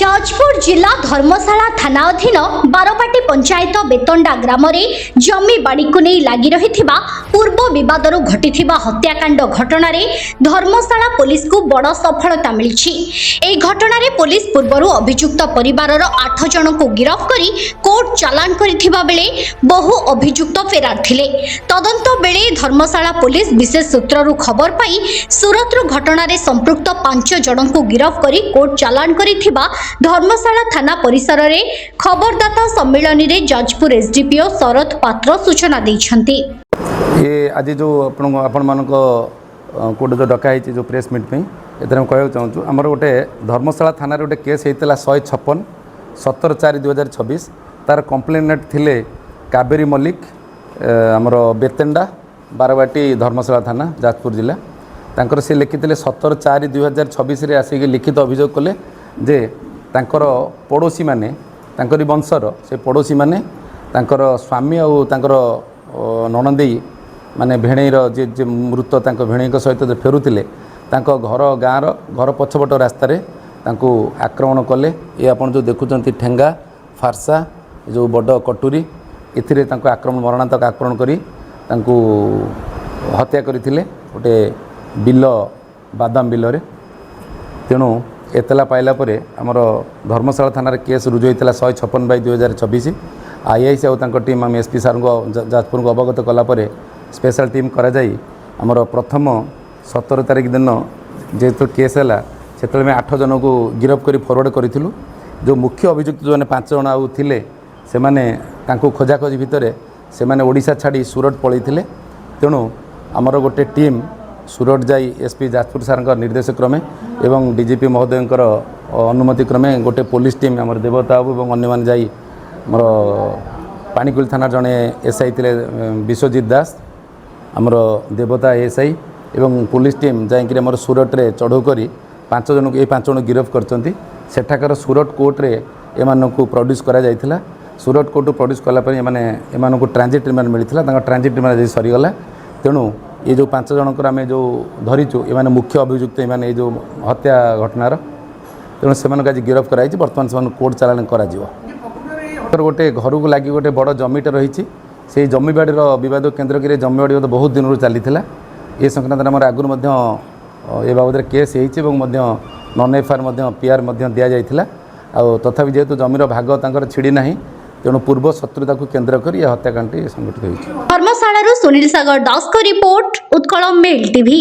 जाजपुर जिला धर्मशाला थाना अधीन बारपाटी पंचायत बेतंडा ग्राम जमी बाड़ी को नहीं लगी रही पूर्व बदर घटी हत्याकांड घटना धर्मशाला पुलिस को बड़ सफलता मिली। घटना पुलिस पूर्व अभियुक्त परिवार 8 जन को गिरफ्त कर कोर्ट चालान करथिबा बेले बहु अभियुक्त फेरार थिले। तदंत बेले धर्मशाला पुलिस विशेष सूत्रु खबर पाई सूरत घटना संपृक्त 5 जन को गिरफ्त कर कोर्ट चालान करिथिबा धर्मशाला थाना परिसर रे खबरदाता सम्मेलन रे जाजपुर एसडीपीओ शरद पात्र सूचना दैछंती। ये आज जो आपण मानक कोड जो डका जो प्रेस मीट पे एथरे कहू चाहूँ आमर गोटे धर्मशाला थाना गोटे केस होता 156 17/4/2026 तार कंप्लेनेंट थिले कावेरी मल्लिक आमर बेतेंडा बारबाटी धर्मशाला थाना जाजपुर जिला तांकर से लिखिते 17/4/2026 रे आसिक लिखित अभियोग कले जे तांकर पड़ोशी माने तांकरी वंशर से पड़ोशी माने तांकर स्वामी और तांकर ननदेई माने भेणईर जे मृत तांक भेणई सहित जो फेरुतिले तांको घर गाँवर घर पछपट रास्तार तांको आक्रमण कले। ये आपन जो देखुचंती ठेंगा फारसा जो बड़ कटुरी एथिरे तांको आक्रमण मरणांतक आक्रमण करी तांको हत्या करथिले गोटे बिल बादाम बिल तेणु एतला पाइला परे आमर धर्मशाला थाना केस रुजु होता 156/2026 आईआईसी और तांको टीम आम एसपी सार को जाजपुर को अवगत कलापर स्पेशल टीम करा जाई आमर प्रथम 17 तारिख दिन जेहेतु केस है से 8 जन को गिरफ्त कर फरवर्ड करूँ। जो मुख्य अभियुक्त जो 5 जन आउ थिले से माने तांको खोजाखोजी भितर से माने ओडिशा छाड़ी सूरत पलैथिले। तेणु आमर गोटे टीम सूरत जाई एसपी जाजपुर सार निर्देश क्रमे एवं डीजीपी महोदय अनुमति क्रमे गोटे पुलिस टीम आमर देवता बाबू और अन्य माने जाई आमर पानीकुल थाना जड़े एसआई थे विश्वजित दास आमर देवता एसआई एवं पुलिस टीम जाइए आमर सूरत रे चढ़ऊ करी 5 जन को 5 जन गिरफ्त करचंती। सेठाकर सूरत कोर्ट रे एमान को प्रोड्यूस करा जायथिला। सूरत कोर्ट प्रोड्यूस कला पर एमान को ट्रांजिट रिमांड मिलता ट्रांजिट रिमांड सरीगला। तेणु ये जो 5 जनकर आम जो धरीचु ये मुख्य अभियुक्त ये जो हत्या घटनार तेणु से आज गिरफ्त कराई बर्तमान से कोर्ट चालान करा गोटे घर को लगी गोटे बड़ जमीटे रही से जमीबाड़ी बद केन्द्र कर जमीबाड़ी बहुत दिन रू चली ये संक्रांत आम आगुरी ए बाबद केस नन एफआईआर पीआर दि जाता तथापि जेहेतु जमीर भाग छिड़ी ना तेणु पूर्व शत्रुता को केन्द्र कर यह हत्याकांड संघटित होती। धर्मशाला सुनील सागर दास को रिपोर्ट उत्कल मेल टीवी।